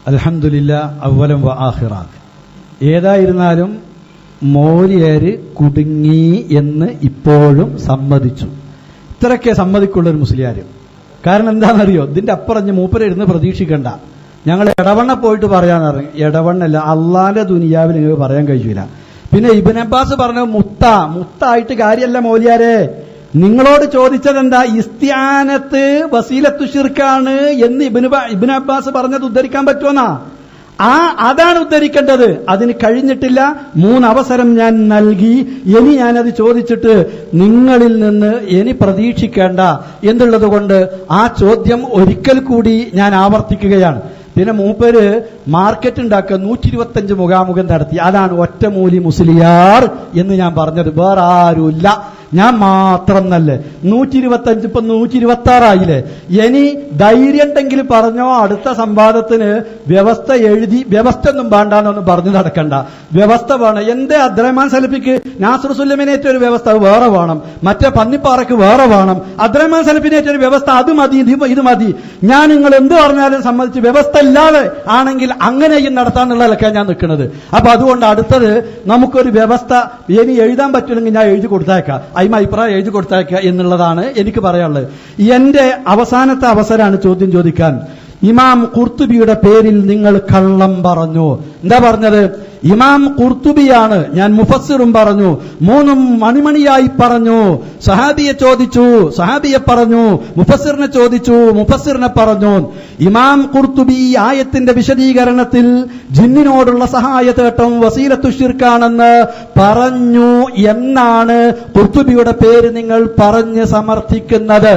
അൽഹംദുലില്ലാ അവ്വലം വ ആഖിറ. ഏതായിരുന്നാലും മൗലിയര് കുടുങ്ങി എന്ന് ഇപ്പോഴും സമ്മതിച്ചു. ഇത്രയൊക്കെ സമ്മതിക്കുള്ളൊരു മുസ്ലിയാര്. കാരണം എന്താണെന്നറിയോ, ഇതിന്റെ അപ്പുറഞ്ഞ് മൂപ്പരിരുന്ന് പ്രതീക്ഷിക്കണ്ട. ഞങ്ങൾ ഇടവണ്ണ പോയിട്ട് പറയാന്ന് പറഞ്ഞു. ഇടവണ്ണല്ല, അള്ളാന്റെ ദുനിയാവിൽ നിങ്ങൾക്ക് പറയാൻ കഴിയൂല. പിന്നെ ഇബ്നു അബ്ബാസ് പറഞ്ഞ മുത്തായിട്ട് കാര്യമല്ല മൗലിയാരെ. നിങ്ങളോട് ചോദിച്ചത് എന്താ? ഇസ്തിആനത്ത് വസീലത്തു ശിർക്കാണ് എന്ന് ഇബ്നു അബ്ബാസ് പറഞ്ഞത് ഉദ്ധരിക്കാൻ പറ്റുമെന്നാ? അതാണ് ഉദ്ധരിക്കേണ്ടത്. അതിന് കഴിഞ്ഞിട്ടില്ല. 3 അവസരം ഞാൻ നൽകി. ഇനി ഞാനത് ചോദിച്ചിട്ട് നിങ്ങളിൽ നിന്ന് ഇനി പ്രതീക്ഷിക്കേണ്ട എന്നുള്ളത് കൊണ്ട് ആ ചോദ്യം ഒരിക്കൽ കൂടി ഞാൻ ആവർത്തിക്കുകയാണ്. പിന്നെ മൂപ്പര് മാർക്കറ്റ് ഉണ്ടാക്കുക 125 മുഖാമുഖം നടത്തി. അതാണ് ഒറ്റമൂലി മുസ്ലിയാർ എന്ന് ഞാൻ പറഞ്ഞത്. വേറെ ആരുമില്ല, ഞാൻ മാത്രം നല്ലേ. 125 ഇപ്പൊ 126 ഇനി ധൈര്യം ഉണ്ടെങ്കിൽ പറഞ്ഞോ. അടുത്ത സംവാദത്തിന് വ്യവസ്ഥ എഴുതി, വ്യവസ്ഥ ഒന്നും വേണ്ടാന്നൊന്നും പറഞ്ഞു നടക്കണ്ട, വ്യവസ്ഥ വേണം. എന്റെ അബ്ദുറഹ്മാൻ സലഫിക്ക് നാസർ സുല്ലമിനേറ്റ ഒരു വ്യവസ്ഥ വേറെ വേണം, മറ്റേ പന്നിപ്പാറക്ക് വേറെ വേണം. അബ്ദുറഹ്മാൻ സലഫിനേറ്റ ഒരു വ്യവസ്ഥ അത് മതി, ഇത് മതി. ഞാൻ നിങ്ങൾ എന്ത് പറഞ്ഞാലും സമ്മതിച്ച് വ്യവസ്ഥ ഇല്ലാതെ ആണെങ്കിൽ അങ്ങനെയും നടത്താനുള്ളതൊക്കെ ഞാൻ നിൽക്കുന്നത്. അപ്പൊ അതുകൊണ്ട് അടുത്തത് നമുക്കൊരു വ്യവസ്ഥ ഇനി എഴുതാൻ പറ്റില്ലെങ്കിൽ ഞാൻ എഴുതി കൊടുത്തേക്കാം, അഭിപ്രായം എഴുതി കൊടുത്തേക്കുക എന്നുള്ളതാണ് എനിക്ക് പറയാനുള്ളത്. എന്റെ അവസാനത്തെ അവസരമാണ് ചോദ്യം ചോദിക്കാൻ. ഇമാം ഖുർത്തുബിയുടെ പേരിൽ നിങ്ങൾ കള്ളം പറഞ്ഞു. എന്താ പറഞ്ഞത്? ഇമാം ഖുർത്തുബിയാണ്, ഞാൻ മുഫസ്സിറും പറഞ്ഞു, 3 മണിമണിയായി പറഞ്ഞു. സഹാബിയെ ചോദിച്ചു, സഹാബിയെ പറഞ്ഞു. മുഫസ്സിറിനെ ചോദിച്ചു, മുഫസ്സിറിനെ പറഞ്ഞു. ഇമാം ഖുർത്തുബി ഈ ആയത്തിന്റെ വിശദീകരണത്തിൽ ജിന്നിനോടുള്ള സഹായതേട്ടം വസീലത്തു ശിർക്കാണെന്ന് പറഞ്ഞു എന്നാണ് ഖുർത്തുബിയുടെ പേര് നിങ്ങൾ പറഞ്ഞ് സമർത്ഥിക്കുന്നത്.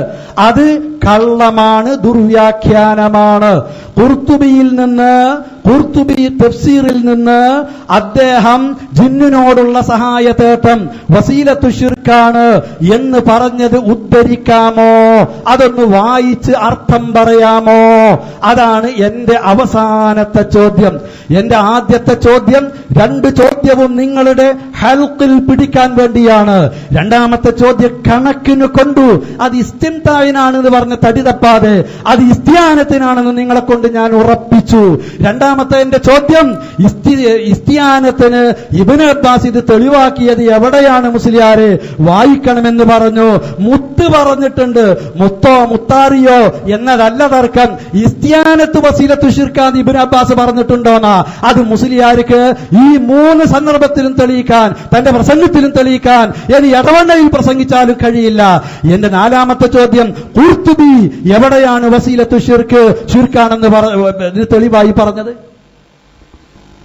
അത് കള്ളമാണ്, ദുർവ്യാഖ്യാനമാണ്. ഖുർത്തുബി തഫ്സീറിൽ നിന്ന് അദ്ദേഹം ജിന്നിനോടുള്ള സഹായതേട്ടം വസീലത്തു ശിർക്കാണ് എന്ന് പറഞ്ഞത് ഉദ്ധരിക്കാമോ? അതൊന്ന് വായിച്ച് അർത്ഥം പറയാമോ? അതാണ് എന്റെ അവസാനത്തെ ചോദ്യം. എന്റെ ആദ്യത്തെ ചോദ്യം 2 ചോദ്യവും നിങ്ങളുടെ ഹൽക്കിൽ പിടിക്കാൻ വേണ്ടിയാണ്. രണ്ടാമത്തെ ചോദ്യം കണക്കിന് കൊണ്ടു. അത് ഇസ്തിംതായിനാണെന്ന് പറഞ്ഞ് തടി തപ്പാതെ അത് ഇസ്തിയാനത്തിനാണെന്ന് നിങ്ങളെ കൊണ്ട് ഞാൻ ഉറപ്പിച്ചു. രണ്ടാമത്തെ എന്റെ ചോദ്യം, ഇസ്തിയാനത്തിന് ഇബ്നു അബ്ബാസ് ഇത് തെളിവാക്കിയത് എവിടെയാണ് മുസ്ലിയാരെ? വായിക്കണമെന്ന് പറഞ്ഞു. മുത്ത് പറഞ്ഞിട്ടുണ്ട്, മുത്തോ മുത്താറിയോ എന്നതല്ല തർക്കം. ഇസ്തിയാനത്ത് വസീലത്തു ശിർക്കാന്ന് ഇബ്നു അബ്ബാസ് പറഞ്ഞിട്ടുണ്ടോന്നാ? അത് മുസ്ലിയാർക്ക് ഈ 3 സന്ദർഭത്തിലും തെളിയിക്കാൻ, തന്റെ പ്രസംഗത്തിലും തെളിയിക്കാൻ, ഇനി ഇടവണ്ണയിൽ പ്രസംഗിച്ചാലും കഴിയില്ല. എന്റെ 4ാമത്തെ ചോദ്യം, ഖുർത്തുബി എവിടെയാണ് വസീലത്തു ശിർക്കാണെന്ന് തെളിവായി പറഞ്ഞത്?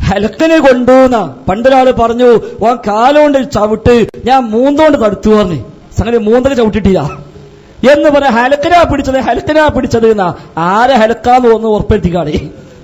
ഹലക്കിനെ കൊണ്ടുവന്ന പണ്ടൊരാള് പറഞ്ഞു, ഓൻ കാലോണ്ട് ചവിട്ട്, ഞാൻ മൂന്നോണ്ട് തടുത്തു പറഞ്ഞു. സംഗതി മൂന്നൊക്കെ ചവിട്ടിട്ടില്ല എന്ന് പറയാൻ ഹലക്കിനാ പിടിച്ചത് എന്നാ. ആരെ ഹലക്കാന്ന് ഒന്ന് ഉറപ്പെടുത്തിക്കാണേ.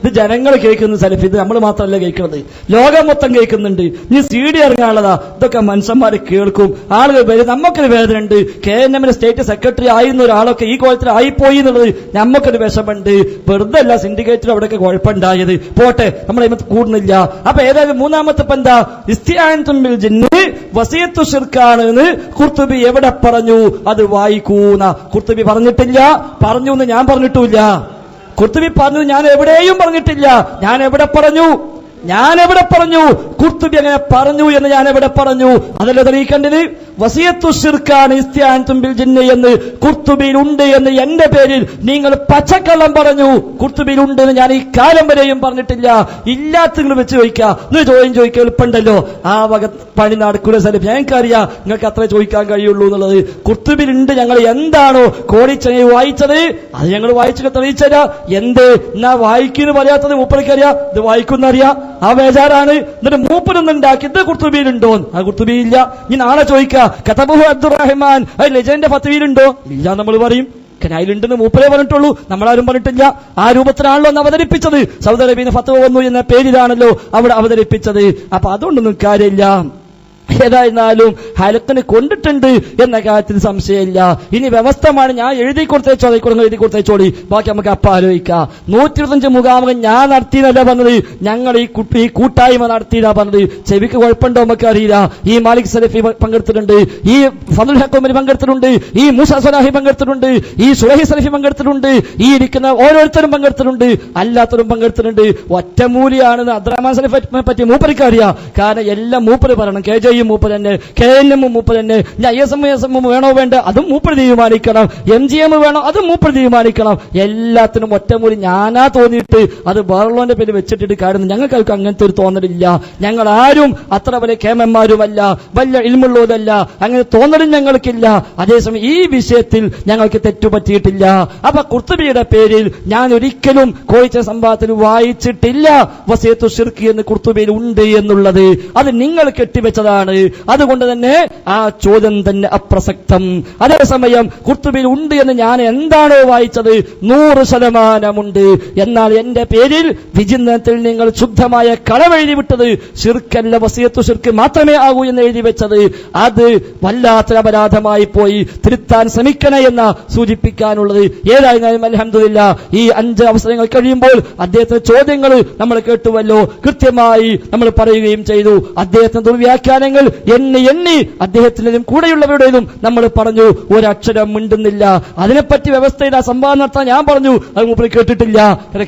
ഇത് ജനങ്ങൾ കേൾക്കുന്ന സലഫ്, ഇത് നമ്മൾ മാത്രമല്ല കേൾക്കുന്നത്, ലോകം മൊത്തം കേൾക്കുന്നുണ്ട്. നീ CD ഇറങ്ങാനുള്ളതാ. ഇതൊക്കെ മനുഷ്യന്മാരെ കേൾക്കും, ആളുകൾ വരും. നമുക്കൊരു വേദന ഉണ്ട്. KNM സ്റ്റേറ്റ് സെക്രട്ടറി ആയിരുന്ന ഒരാളൊക്കെ ഈ കോലത്തിൽ ആയിപ്പോയി എന്നുള്ളത് നമുക്കൊരു വിഷമുണ്ട്. വെറുതെ അല്ല സിൻഡിക്കേറ്റിൽ അവിടെയൊക്കെ കുഴപ്പമുണ്ടായത്. പോട്ടെ, നമ്മളെ കൂടുന്നില്ല. അപ്പൊ ഏതായാലും 3ാമത്തെ എന്താ? ഇസ്തിആനത്തുൽ ജിന്ന് വസീലത്തു ശിർക്കാണ് എന്ന് ഖുർത്തുബി എവിടെ പറഞ്ഞു? അത് വായിക്കൂന്ന. ഖുർത്തുബി പറഞ്ഞിട്ടില്ല, പറഞ്ഞു എന്ന് ഞാൻ പറഞ്ഞിട്ടില്ല. ഖുർത്തുബി പറഞ്ഞു, ഞാൻ എവിടെയും പറഞ്ഞിട്ടില്ല. ഞാൻ എവിടെ പറഞ്ഞു? ഖുർത്തുബി അങ്ങനെ പറഞ്ഞു എന്ന് ഞാൻ എവിടെ പറഞ്ഞു? അതല്ല തെളിയിക്കേണ്ടത്. വസിയത്തു ശിർക്കാണ് ഇസ്തിആനത്തുൽ ജിന്ന് എന്ന് ഖുർത്തുബിയിൽ ഉണ്ട് എന്ന് എന്റെ പേരിൽ നിങ്ങൾ പച്ചക്കള്ളം പറഞ്ഞു. ഖുർത്തുബിയിൽ ഉണ്ട് എന്ന് ഞാൻ ഈ കാലം വരെയും പറഞ്ഞിട്ടില്ല. ഇല്ലാത്ത നിങ്ങൾ വെച്ച് ചോദിക്കുക, ചോദിക്കുക എളുപ്പമുണ്ടല്ലോ. ആ വക പണി നടക്കുന്ന സ്ഥലം ഞങ്ങൾക്കറിയാം. നിങ്ങൾക്ക് അത്ര ചോദിക്കാൻ കഴിയുള്ളൂ എന്നുള്ളത്. ഖുർത്തുബിയിൽ ഉണ്ട്. ഞങ്ങൾ എന്താണോ കോടിച്ചനെ വായിച്ചത് അത് ഞങ്ങൾ വായിച്ചൊക്കെ തെളിയിച്ചരാ. എന്ത് എന്നാ വായിക്കുന്നു പറയാത്തത് മൂപ്പർക്കറിയാം, ഇത് വായിക്കുന്നറിയാം. ആ ബേജാറാണ്. എന്നിട്ട് മൂപ്പരൊന്നുണ്ടാക്കി ഇത് ഖുർത്തുബിയിലുണ്ടോ? ആ ഖുർത്തുബിയില്ല. ഇനി നാളെ ചോദിക്കുക, കതബുഹു അബ്ദുറഹ്മാൻ അത് ലജന്റെ ഫത്വയിലുണ്ടോ? ഇല്ല നമ്മൾ പറയും. അതിലുണ്ടെന്ന് മൂപ്പരേ പറഞ്ഞിട്ടുള്ളൂ, നമ്മളാരും പറഞ്ഞിട്ടില്ല. ആ രൂപത്തിലാണല്ലോ അന്ന് അവതരിപ്പിച്ചത്. സൗദി അറേബ്യയിൽ ഫത്വ വന്നു എന്ന പേരിലാണല്ലോ അവിടെ അവതരിപ്പിച്ചത്. അപ്പൊ അതുകൊണ്ടൊന്നും കാര്യമില്ല. ഏതായിരുന്നാലും ഹലക്കിന് കൊണ്ടിട്ടുണ്ട് എന്ന കാര്യത്തിൽ സംശയമില്ല. ഇനി വ്യവസ്ഥമാണ് ഞാൻ എഴുതി കൊടുത്തേച്ചോളി, ബാക്കി നമുക്ക് അപ്പം ആലോചിക്കാം. 125 മുഖാമുഖം ഞാൻ നടത്തിയെന്നല്ല പറഞ്ഞത്, ഞങ്ങൾ ഈ കൂട്ടായ്മ നടത്തിയെന്നാ പറഞ്ഞത്. ചെവിക്ക് കുഴപ്പമുണ്ടോ നമുക്ക് അറിയില്ല. ഈ മാലിക് സലഫി പങ്കെടുത്തിട്ടുണ്ട്, ഈ ഫضل ഹക്ക് ഉമരി പങ്കെടുത്തിട്ടുണ്ട്, ഈ മൂസ സ്വലാഹി പങ്കെടുത്തിട്ടുണ്ട്, ഈ സുലൈഹി സലഫി പങ്കെടുത്തിട്ടുണ്ട്, ഈ ഇരിക്കുന്ന ഓരോരുത്തരും പങ്കെടുത്തിട്ടുണ്ട്, അല്ലാത്തവരും പങ്കെടുത്തിട്ടുണ്ട്. ഒറ്റമൂലിയാണെന്ന് അബ്ദുറഹ്മാൻ സലഫിനെ പറ്റി മൂപ്പർക്ക് അറിയാം. കാരണം എല്ലാം മൂപ്പര് പറയണം. KJ മൂപ്പര് തന്നെ, KNM മൂപ്പര് തന്നെ, ISM വേണോ വേണ്ട അതും മൂപ്പര് തീരുമാനിക്കണം, MGM വേണോ അതും മൂപ്പര് തീരുമാനിക്കണം. എല്ലാത്തിനും ഒറ്റമൂലി ഞാനാ തോന്നിയിട്ട് അത് വേറുള്ളവന്റെ പേര് വെച്ചിട്ടിട്ട് കാര്യം ഞങ്ങൾക്ക് അങ്ങനത്തെ ഒരു തോന്നലില്ല. ഞങ്ങൾ ആരും അത്ര വലിയ കേമന്മാരുമല്ല, വലിയ ഇൽമുള്ളവരല്ല, അങ്ങനെ തോന്നലും ഞങ്ങൾക്കില്ല. അതേസമയം ഈ വിഷയത്തിൽ ഞങ്ങൾക്ക് തെറ്റുപറ്റിയിട്ടില്ല. അപ്പൊ ഖുർത്തുബിയുടെ പേരിൽ ഞാൻ ഒരിക്കലും കോയിച്ച സംഭവത്തിൽ വായിച്ചിട്ടില്ല വസിയത്തു ശിർക്ക് എന്ന് ഖുർത്തുബിയിൽ ഉണ്ട് എന്നുള്ളത്. അത് നിങ്ങൾ കെട്ടിവെച്ചതാണ്. അതുകൊണ്ട് തന്നെ ആ ചോദ്യം തന്നെ അപ്രസക്തം. അതേസമയം ഖുർത്തുബിയിൽ ഉണ്ട് എന്ന് ഞാൻ എന്താണോ വായിച്ചത് 100% എന്നാൽ എന്റെ പേരിൽ വിചിന്തനത്തിൽ നിങ്ങൾ ശുദ്ധമായ കളവെഴുതി വിട്ടത് ശിർക്കല്ല, വസിയത്തു ശിർക്ക് മാത്രമേ ആകൂ എന്ന് എഴുതി വെച്ചത് അത് വല്ലാത്തൊരു അപരാധമായി പോയി. തിരുത്താൻ ശ്രമിക്കണേ എന്ന സൂചിപ്പിക്കാനുള്ളത്. ഏതായിരുന്നാലും അൽഹംദുലില്ലാ ഈ 5 അവസരങ്ങൾ കഴിയുമ്പോൾ അദ്ദേഹത്തിന്റെ ചോദ്യങ്ങൾ നമ്മൾ കേട്ടുവല്ലോ, കൃത്യമായി നമ്മൾ പറയുകയും ചെയ്തു. അദ്ദേഹത്തിന്റെ ദുർവ്യാഖ്യാനങ്ങൾ എണ്ണി അദ്ദേഹത്തിനും കൂടെയുള്ളവരുടേതും നമ്മൾ പറഞ്ഞു. ഒരക്ഷരം മിണ്ടുന്നില്ല. അതിനെപ്പറ്റി വ്യവസ്ഥയിൽ ആ സംവാദം നടത്താൻ ഞാൻ പറഞ്ഞു, അത് മൂപ്പര് കേട്ടിട്ടില്ല.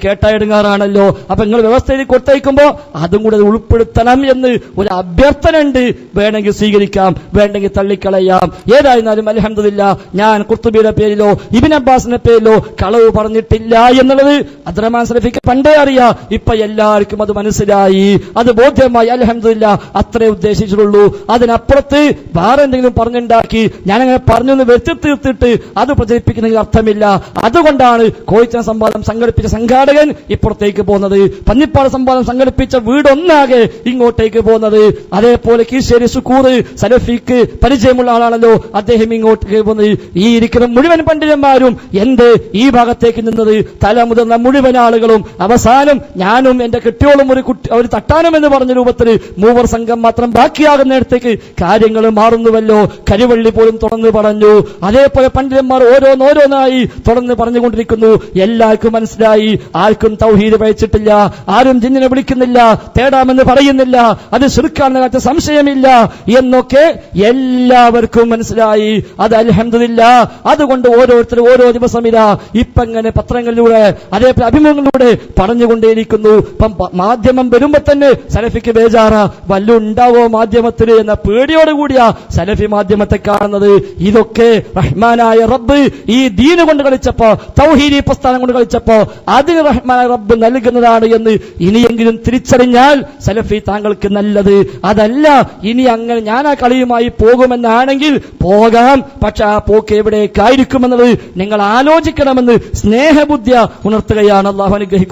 കേട്ടായിടുങ്ങാറാണല്ലോ. അപ്പൊ നിങ്ങൾ വ്യവസ്ഥയിൽ കൊടുത്തയക്കുമ്പോ അതും കൂടെ ഉൾപ്പെടുത്തണം എന്ന് ഒരു അഭ്യർത്ഥന ഉണ്ട്. വേണമെങ്കിൽ സ്വീകരിക്കാം, വേണ്ടെങ്കിൽ തള്ളിക്കളയാം. ഏതായിരുന്നാലും അൽഹംദുലില്ലാ ഞാൻ ഖുർത്തുബിയുടെ പേരിലോ ഇബ്നു അബ്ബാസിന്റെ പേരിലോ കളവ് പറഞ്ഞിട്ടില്ല എന്നുള്ളത് അബ്ദുറഹ്മാൻ സലഫിക്ക് പണ്ടേ അറിയാം. ഇപ്പൊ എല്ലാവർക്കും അത് മനസ്സിലായി, അത് ബോധ്യമായി. അൽഹംദുലില്ലാ അത്രേ ഉദ്ദേശിച്ചിട്ടുള്ളൂ. അതിനപ്പുറത്ത് വേറെ എന്തെങ്കിലും പറഞ്ഞുണ്ടാക്കി ഞാനങ്ങനെ പറഞ്ഞു എന്ന് വെച്ച് തീർത്തിട്ട് അത് പ്രചരിപ്പിക്കുന്നതിൽ അർത്ഥമില്ല. അതുകൊണ്ടാണ് കോയിച്ച സംവാദം സംഘടിപ്പിച്ച സംഘാടകൻ ഇപ്പുറത്തേക്ക് പോകുന്നത്, പന്നിപ്പാട് സംവാദം സംഘടിപ്പിച്ച വീടൊന്നാകെ ഇങ്ങോട്ടേക്ക് പോകുന്നത്. അതേപോലെ കീശ്ശേരി സുക്കൂർ സലഫിക്ക് പരിചയമുള്ള ആളാണല്ലോ, അദ്ദേഹം ഇങ്ങോട്ടേക്ക് പോകുന്നത്. ഈ ഇരിക്കുന്ന മുഴുവൻ പണ്ഡിതന്മാരും എന്ത് ഈ ഭാഗത്തേക്ക് നിന്നത് തല മുതിർന്ന മുഴുവൻ ആളുകളും അവസാനം ഞാനും എന്റെ കെട്ടിയോളും ഒരു തട്ടാനും എന്ന് പറഞ്ഞ രൂപത്തിൽ മൂവർ സംഘം മാത്രം ബാക്കിയാകുന്നിടത്തേക്ക് കാര്യങ്ങൾ മാറുന്നുവല്ലോ. കരിവള്ളി പോലും തുറന്നു പറഞ്ഞു. അതേപോലെ പണ്ഡിതന്മാർ ഓരോന്നായി തുറന്ന് പറഞ്ഞുകൊണ്ടിരിക്കുന്നു. എല്ലാവർക്കും മനസ്സിലായി, ആർക്കും തൗഹീദ് പഠിച്ചിട്ടില്ല, ആരും ജിന്നിനെ വിളിക്കുന്നില്ല, തേടാമെന്ന് പറയുന്നില്ല, അത് ശിർക്കാണെന്ന കാര്യത്തിൽ സംശയമില്ല എന്നൊക്കെ എല്ലാവർക്കും മനസ്സിലായി. അത് അൽഹംദുലില്ലാ. അതുകൊണ്ട് ഓരോരുത്തരും ഓരോ ദിവസം ഇപ്പങ്ങനെ പത്രങ്ങളിലൂടെ അതേപോലെ അഭിമുഖങ്ങളിലൂടെ പറഞ്ഞുകൊണ്ടേയിരിക്കുന്നു. ഇപ്പം മാധ്യമം വരുമ്പോ തന്നെ സലഫിക്ക് ബേജാറാ, വല്ലുണ്ടാവോ മാധ്യമത്തിന് എന്ന പേടിയോടുകൂടിയാ സലഫി മാധ്യമത്തെ കാണുന്നത്. ഇതൊക്കെ റഹ്മാനായ റബ്ബ് ഈ ദീന് കൊണ്ട് കളിച്ചപ്പോ, തൗഹീദി പ്രസ്ഥാനം കൊണ്ട് കളിച്ചപ്പോ അതിന് റഹ്മാനായ റബ്ബ് നൽകുന്നതാണ് എന്ന് ഇനിയെങ്കിലും തിരിച്ചറിഞ്ഞാൽ സലഫി താങ്കൾക്ക് നല്ലത്. അതല്ല ഇനി അങ്ങനെ ഞാൻ ആ കളിയുമായി പോകുമെന്നാണെങ്കിൽ പോകാം, പക്ഷെ ആ പോക്ക് എവിടേക്കായിരിക്കുമെന്നത് നിങ്ങൾ ആലോചിക്കണമെന്ന് സ്നേഹബുദ്ധിയ ഉണർത്തുകയാണ്. അല്ലാഹു അനുഗ്രഹിക്കും.